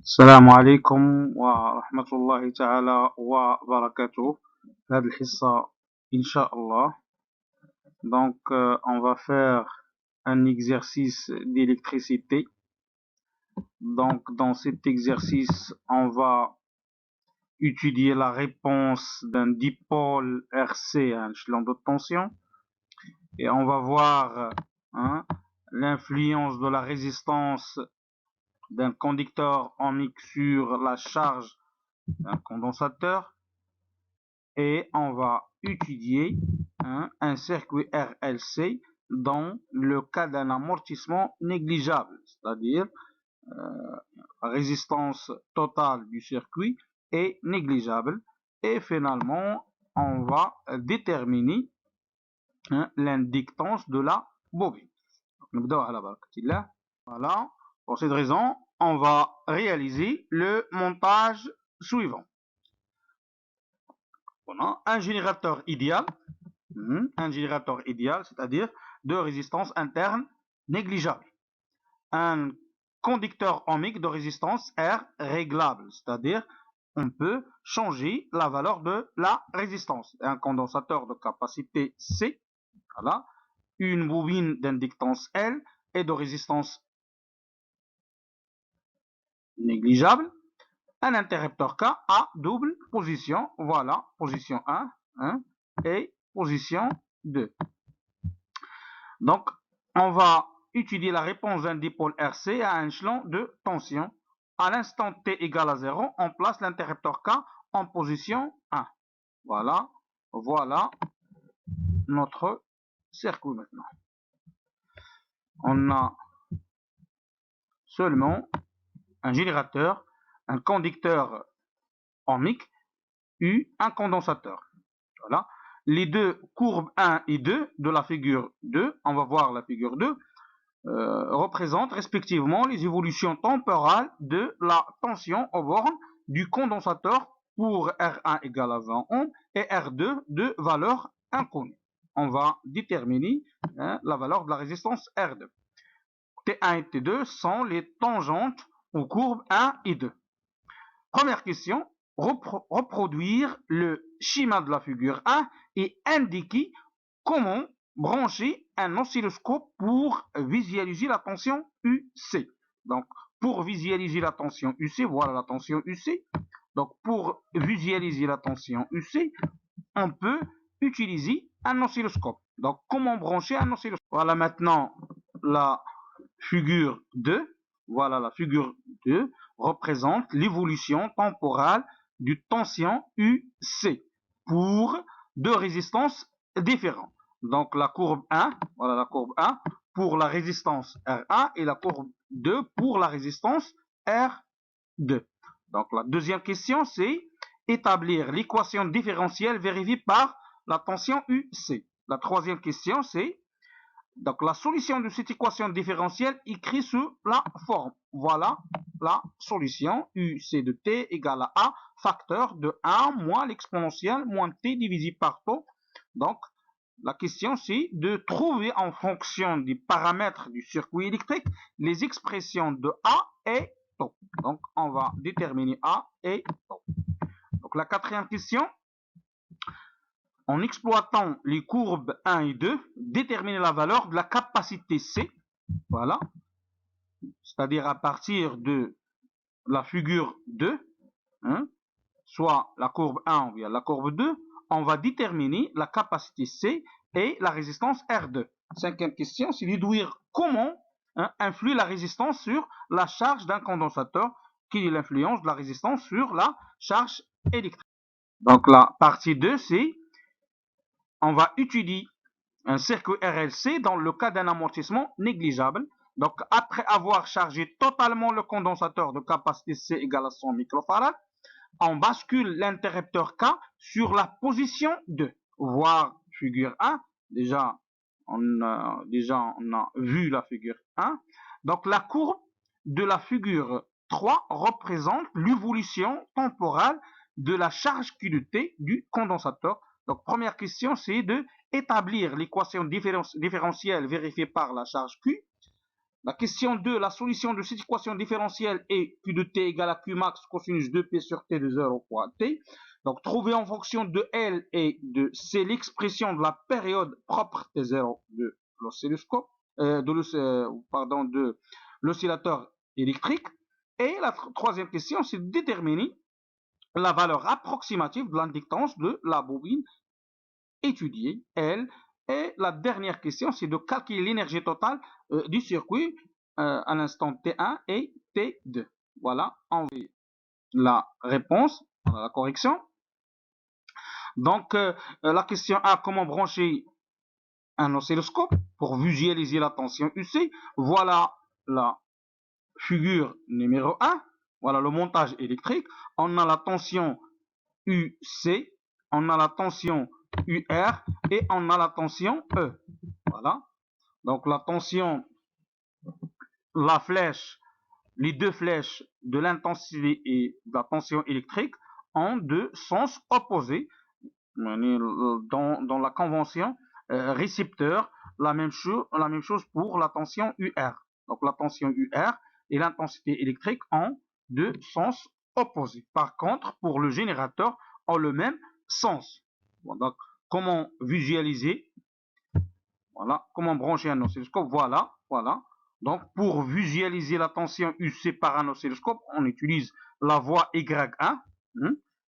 السلام عليكم ورحمة الله تعالى وبركاته. في هذه الحصة إن شاء الله on va faire un exercice d'électricité. Donc dans cet exercice on va étudier la réponse d'un dipôle RC à un échelon de tension et on va voir l'influence de la résistance d'un conducteur ohmique sur la charge d'un condensateur. Et on va étudier un circuit RLC dans le cas d'un amortissement négligeable, c'est-à-dire la résistance totale du circuit est négligeable. Et finalement, on va déterminer l'inductance de la bobine. Voilà. Pour cette raison, on va réaliser le montage suivant. On a un générateur idéal, c'est-à-dire de résistance interne négligeable. Un conducteur ohmique de résistance R réglable, c'est-à-dire on peut changer la valeur de la résistance. Un condensateur de capacité C, voilà, une bobine d'inductance L et de résistance négligeable, un interrupteur K à double position, voilà, position 1 et position 2. Donc, on va étudier la réponse d'un dipôle RC à un échelon de tension. À l'instant T égale à 0, on place l'interrupteur K en position 1. Voilà, voilà notre circuit maintenant. On a seulement un générateur, un conducteur ohmique, un condensateur. Voilà. Les deux courbes 1 et 2 de la figure 2, on va voir la figure 2, représentent respectivement les évolutions temporales de la tension aux bornes du condensateur pour R1 égale à 20 ohms et R2 de valeur inconnue. On va déterminer la valeur de la résistance R2. T1 et T2 sont les tangentes aux courbes 1 et 2. Première question, reproduire le schéma de la figure 1 et indiquer comment brancher un oscilloscope pour visualiser la tension UC. Donc, pour visualiser la tension UC, voilà la tension UC. Donc, pour visualiser la tension UC, on peut utiliser un oscilloscope. Donc, comment brancher un oscilloscope? Voilà maintenant la figure 2. Voilà la figure 2 représente l'évolution temporelle du tension UC pour deux résistances différentes. Donc la courbe 1, voilà la courbe 1 pour la résistance R1 et la courbe 2 pour la résistance R2. Donc la deuxième question, c'est établir l'équation différentielle vérifiée par la tension UC. La troisième question, c'est donc la solution de cette équation différentielle écrite sous la forme. Voilà la solution. UC de t égale à A, facteur de 1 moins l'exponentielle moins t divisé par τ. Donc, la question c'est de trouver en fonction des paramètres du circuit électrique les expressions de A et τ. Donc, on va déterminer A et τ. Donc, la quatrième question. En exploitant les courbes 1 et 2, déterminer la valeur de la capacité C, voilà, c'est-à-dire à partir de la figure 2, soit la courbe 1 ou bien la courbe 2, on va déterminer la capacité C et la résistance R2. Cinquième question, c'est déduire comment influe la résistance sur la charge d'un condensateur, quelle est l'influence de la résistance sur la charge électrique. Donc la partie 2, c'est on va étudier un circuit RLC dans le cas d'un amortissement négligeable. Donc, après avoir chargé totalement le condensateur de capacité C égale à 100 microfarad, on bascule l'interrupteur K sur la position 2, voire figure 1. Déjà, on a vu la figure 1. Donc, la courbe de la figure 3 représente l'évolution temporelle de la charge QT du condensateur. Donc, première question, c'est de établir l'équation différentielle vérifiée par la charge Q. La question 2, la solution de cette équation différentielle est Q de t égale à Q max cosinus 2P sur T de 0 fois T. Donc, trouver en fonction de L et de C l'expression de la période propre T0 de l'oscilloscope, de l'oscillateur électrique. Et la troisième question, c'est de déterminer la valeur approximative de l'inductance de la bobine étudiée, L. Et la dernière question, c'est de calculer l'énergie totale du circuit à l'instant T1 et T2. Voilà, on voit la réponse, la correction. Donc, la question A, comment brancher un oscilloscope pour visualiser la tension UC? Voilà la figure numéro 1. Voilà le montage électrique. On a la tension UC, on a la tension UR et on a la tension E. Voilà. Donc la tension, la flèche, les deux flèches de l'intensité et de la tension électrique ont deux sens opposés. Dans la convention récepteur, la même chose pour la tension UR. Donc la tension UR et l'intensité électrique ont deux sens opposés. Par contre, pour le générateur, ont le même sens. Bon, donc, comment visualiser? Voilà, comment brancher un oscilloscope? Voilà. Donc, pour visualiser la tension UC par un oscilloscope, on utilise la voie Y1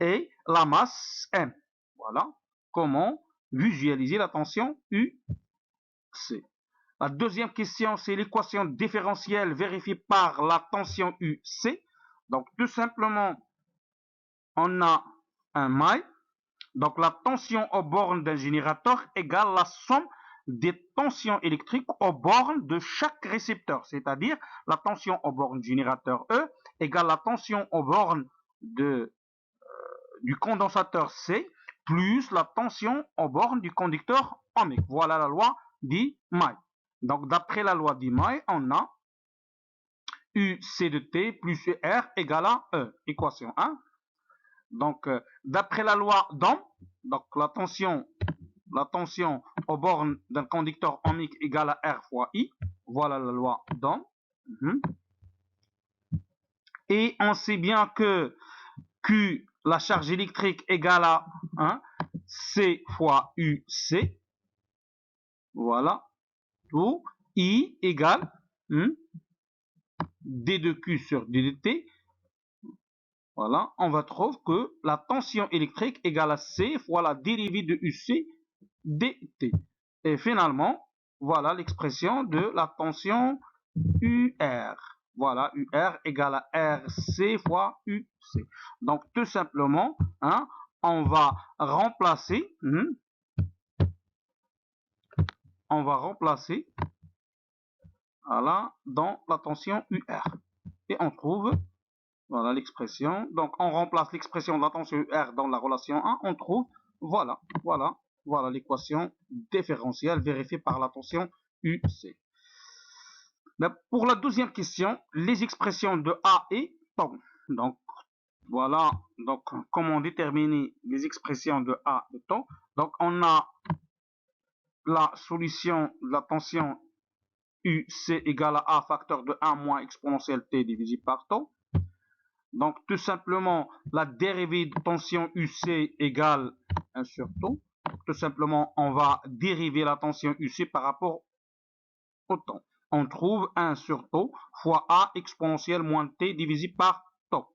et la masse M. Voilà comment visualiser la tension UC. La deuxième question, c'est l'équation différentielle vérifiée par la tension UC. Donc, tout simplement, on a un maille. Donc, la tension aux bornes d'un générateur égale la somme des tensions électriques aux bornes de chaque récepteur. C'est-à-dire, la tension aux bornes du générateur E égale la tension aux bornes du condensateur C plus la tension aux bornes du conducteur ohmique. Voilà la loi d'E-Maille. Donc, d'après la loi d'E-Maille, on a UC de T plus UR égale à E. Équation 1. Donc, d'après la loi d'Ohm, donc la tension aux bornes d'un conducteur ohmique égale à R fois I. Voilà la loi d'Ohm. Et on sait bien que Q, la charge électrique, égale à 1, C fois UC. Voilà. Ou I égale D de Q sur D de T. Voilà, on va trouver que la tension électrique égale à C fois la dérivée de UC dt. Et finalement, voilà l'expression de la tension UR. Voilà, UR égale à RC fois UC. Donc, tout simplement, on va remplacer, voilà, dans la tension UR. Et on trouve, voilà l'expression. Donc, on remplace l'expression de la tension UR dans la relation 1. On trouve, voilà l'équation différentielle vérifiée par la tension UC. Pour la deuxième question, les expressions de A et temps. Donc, voilà, donc comment déterminer les expressions de A et temps. Donc, on a la solution de la tension UC égale à A facteur de 1 moins exponentielle T divisé par temps. Donc, tout simplement, la dérivée de tension UC égale 1 sur taux. Tout simplement, on va dériver la tension UC par rapport au temps. On trouve 1 sur taux fois A exponentielle moins T divisé par taux.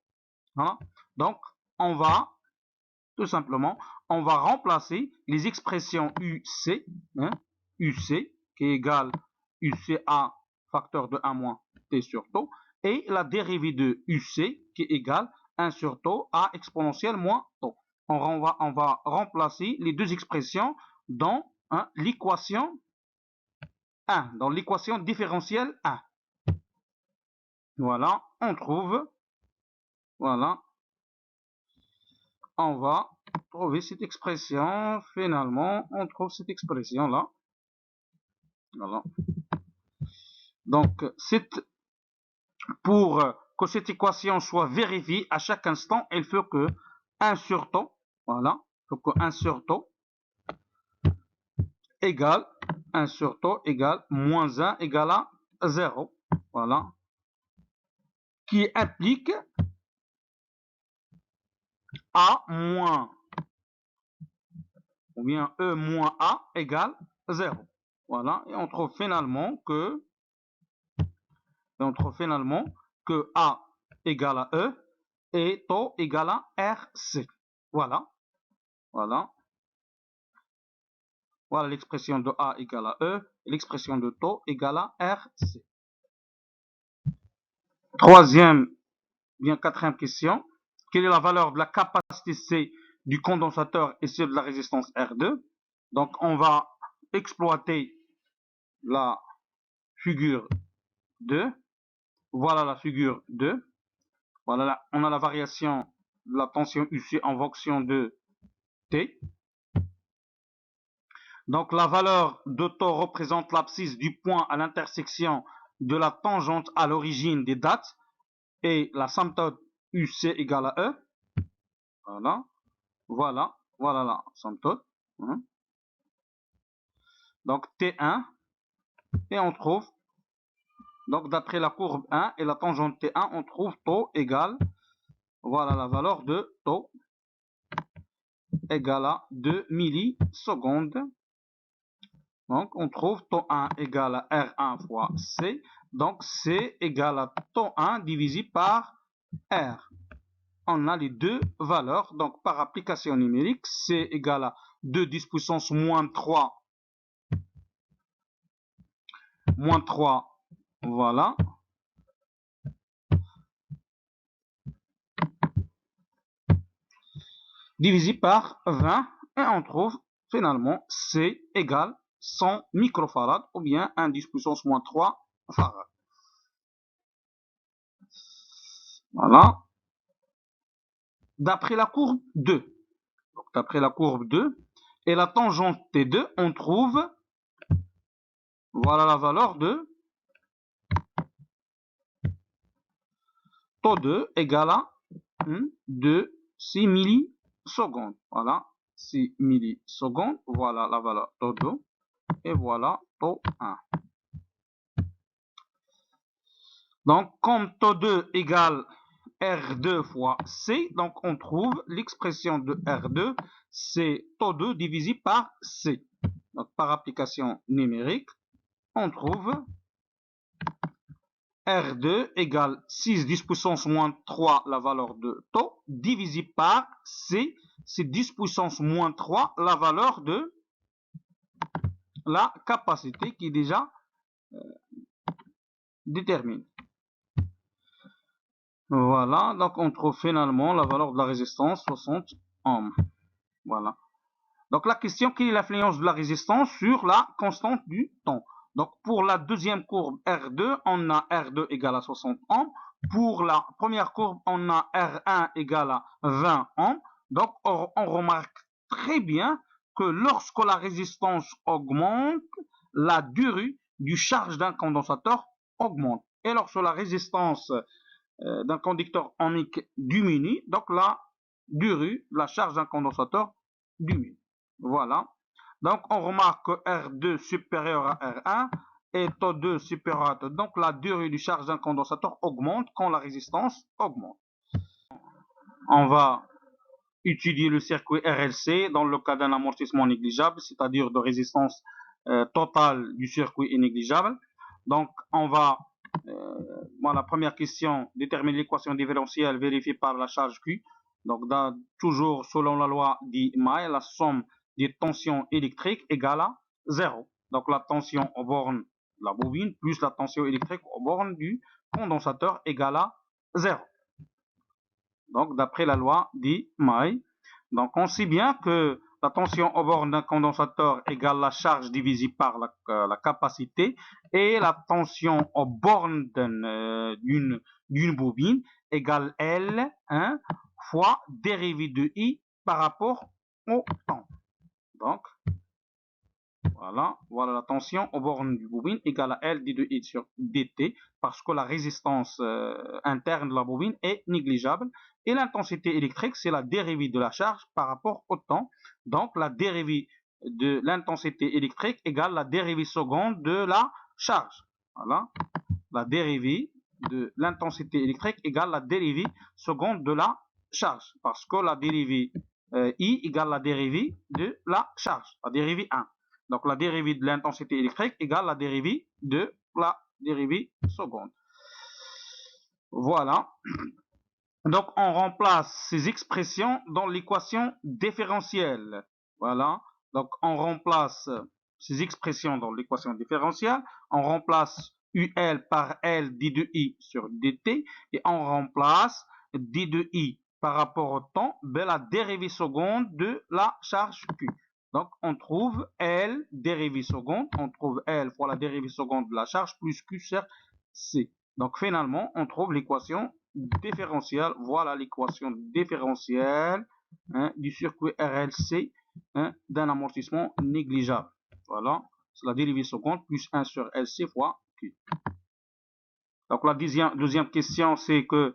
Voilà. Donc, on va, tout simplement, on va remplacer les expressions UC, UC qui est égal UCA facteur de 1 moins T sur taux, et la dérivée de UC qui est égale 1 sur taux A exponentielle moins taux. On va remplacer les deux expressions dans l'équation 1, dans l'équation différentielle 1. Voilà, on trouve, voilà, on va trouver cette expression, finalement, on trouve cette expression-là. Voilà. Donc, pour que cette équation soit vérifiée à chaque instant, il faut que 1 sur taux, voilà, il faut que 1 sur taux égale 1 sur taux égale moins 1 égale à 0. voilà, qui implique A moins, ou bien E moins A égale 0. Voilà, et on trouve finalement que A égale à E et taux égale à RC. Voilà, voilà. Voilà l'expression de A égale à E et l'expression de taux égale à RC. Troisième, bien quatrième question. Quelle est la valeur de la capacité C du condensateur et celle de la résistance R2? Donc, on va exploiter la figure 2. Voilà la figure 2. Voilà, là, on a la variation de la tension UC en fonction de T. Donc, la valeur de taux représente l'abscisse du point à l'intersection de la tangente à l'origine des dates et la symptôte UC égale à E. Voilà, voilà, voilà la symptôte. Donc, T1, et on trouve, donc d'après la courbe 1 et la tangente T1, on trouve taux égale, voilà la valeur de taux, égale à 2 millisecondes. Donc, on trouve taux 1 égale à R1 fois C. Donc, C égale à taux 1 divisé par R. On a les deux valeurs. Donc, par application numérique, C égale à 2 10 puissance moins 3. Moins 3, voilà. Divisé par 20. Et on trouve finalement C égale 100 microfarads ou bien 1 10 puissance moins 3 farad. Voilà. D'après la courbe 2. D'après la courbe 2 et la tangente T2, on trouve, voilà la valeur de taux 2 égale à 6 millisecondes. Voilà, 6 millisecondes. Voilà la valeur taux 2 et voilà taux 1. Donc, comme taux 2 égale R2 fois C, donc on trouve l'expression de R2, c'est taux 2 divisé par C. Donc, par application numérique, on trouve R2 égale 6 10 puissance moins 3 la valeur de taux, divisé par C, c'est 10 puissance moins 3 la valeur de la capacité qui est déjà déterminée. Voilà, donc on trouve finalement la valeur de la résistance 60 ohms. Voilà. Donc la question, quelle est l'influence de la résistance sur la constante du temps? Donc pour la deuxième courbe R2, on a R2 égale à 60 ohms. Pour la première courbe, on a R1 égale à 20 ohms. Donc on remarque très bien que lorsque la résistance augmente, la durée du charge d'un condensateur augmente. Et lorsque la résistance d'un conducteur ohmique diminue, donc la durée de la charge d'un condensateur diminue. Voilà. Donc on remarque que R2 supérieur à R1 et taux 2 supérieur à taux 2. Donc la durée du charge d'un condensateur augmente quand la résistance augmente. On va étudier le circuit RLC dans le cas d'un amortissement négligeable, c'est-à-dire de résistance totale du circuit est négligeable. Donc on va la première question, déterminer l'équation différentielle vérifiée par la charge Q. Donc, toujours selon la loi d'May, la somme des tensions électriques égale à 0. Donc, la tension aux bornes de la bobine plus la tension électrique aux bornes du condensateur égale à 0. Donc, d'après la loi d'May. Donc, on sait bien que la tension aux bornes d'un condensateur égale la charge divisée par la capacité et la tension aux bornes d'une bobine égale L fois dérivée de I par rapport au temps. Donc, voilà la tension aux bornes du bobine égale à L d de I sur dt parce que la résistance interne de la bobine est négligeable. Et l'intensité électrique, c'est la dérivée de la charge par rapport au temps. Donc, la dérivée de l'intensité électrique égale la dérivée seconde de la charge. Voilà. la dérivée de l'intensité électrique égale la dérivée seconde de la charge, parce que la dérivée I égale la dérivée de la charge, la dérivée 1. Donc la dérivée de l'intensité électrique égale la dérivée de la dérivée seconde. Voilà. Donc on remplace ces expressions dans l'équation différentielle. Voilà. Donc on remplace ces expressions dans l'équation différentielle. On remplace UL par L d de I sur dt et on remplace d de I par rapport au temps de la dérivée seconde de la charge Q. Donc on trouve L dérivée seconde, on trouve L fois la dérivée seconde de la charge plus Q sur C. Donc finalement on trouve l'équation différentielle. Voilà l'équation différentielle du circuit RLC d'un amortissement négligeable. Voilà, c'est la dérivée seconde plus 1 sur LC fois Q. Donc la deuxième question, c'est que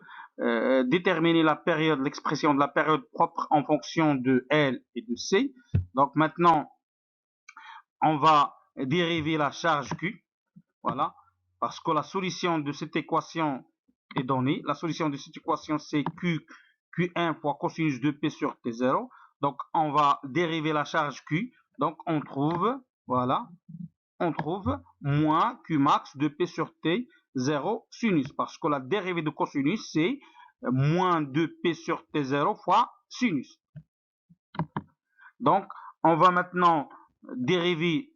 déterminer la période, l'expression de la période propre en fonction de L et de C. Donc maintenant, on va dériver la charge Q. Voilà, parce que la solution de cette équation est donnée. La solution de cette équation, c'est Q1 fois cosinus de P sur T0. Donc, on va dériver la charge Q. Donc, on trouve, voilà, on trouve moins Q max de P sur T0 sinus. Parce que la dérivée de cosinus, c'est moins 2P sur T0 fois sinus. Donc, on va maintenant dériver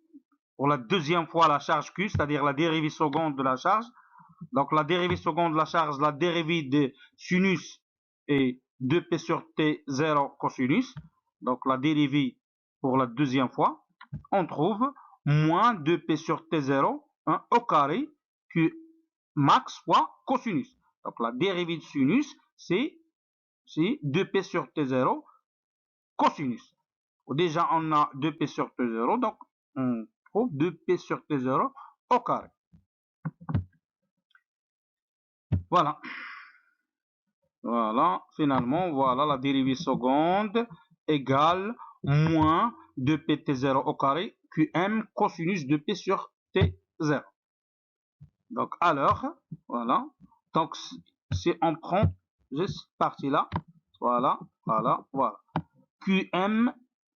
pour la deuxième fois la charge Q, c'est-à-dire la dérivée seconde de la charge. Donc la dérivée seconde de la charge, la dérivée de sinus est 2P sur T0 cosinus. Donc la dérivée pour la deuxième fois, on trouve moins 2P sur T0 au carré Q max fois cosinus. Donc la dérivée de sinus, c'est 2P sur T0 cosinus. Déjà, on a 2P sur T0, donc on trouve 2P sur T0 au carré. Voilà. Voilà, finalement, voilà la dérivée seconde égale moins 2pt0 au carré qm cosinus de p sur t0. Donc, alors, voilà. Donc, si on prend juste cette partie-là, voilà, voilà, voilà. Qm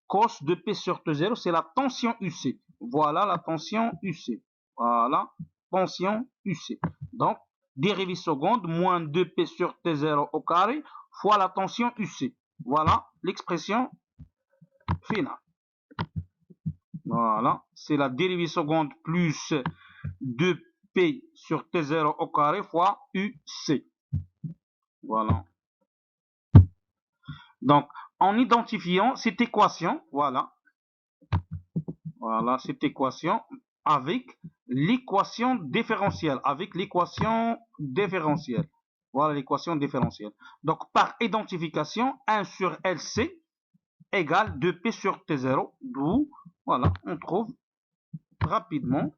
cos de p sur t0, c'est la tension UC. Voilà la tension UC. Voilà, tension UC. Donc, dérivée seconde, moins 2P sur T0 au carré, fois la tension UC. Voilà l'expression finale. Voilà, c'est la dérivée seconde plus 2P sur T0 au carré fois UC. Voilà. Donc, en identifiant cette équation, voilà, cette équation avec l'équation différentielle, Voilà l'équation différentielle. Donc, par identification, 1 sur LC égale 2P sur T0, d'où, voilà, on trouve rapidement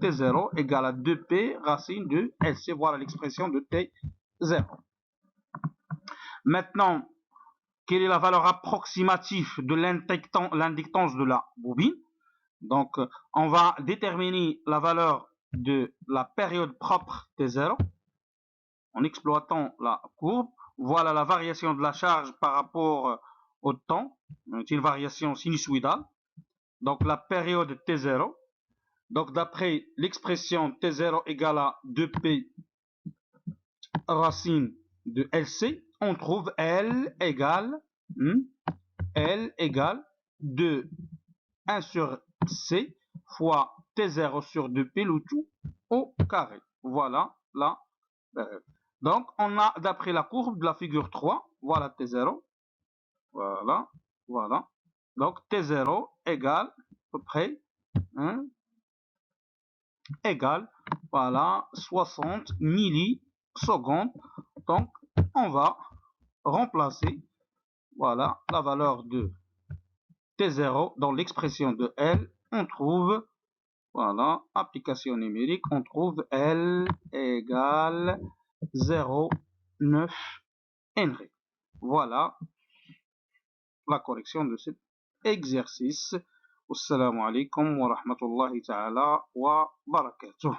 T0 égale à 2P racine de LC. Voilà l'expression de T0. Maintenant, quelle est la valeur approximative de l'inductance de la bobine? Donc, on va déterminer la valeur de la période propre T0 en exploitant la courbe. Voilà la variation de la charge par rapport au temps. C'est une variation sinusoïdale. Donc, la période T0. Donc, d'après l'expression T0 égale à 2P racine de LC, on trouve L égale 2 1 sur C fois T0 sur 2P le tout au carré. Voilà la période. Donc, on a, d'après la courbe de la figure 3, voilà T0. Voilà, voilà. Donc, T0 égale, à peu près, égale, voilà, 60 millisecondes. Donc, on va remplacer, voilà, la valeur de T0 dans l'expression de L. On trouve, voilà, application numérique, on trouve L égale 0,9 Henry. Voilà la correction de cet exercice. Assalamu alaikum wa rahmatullahi ta'ala wa barakatuh.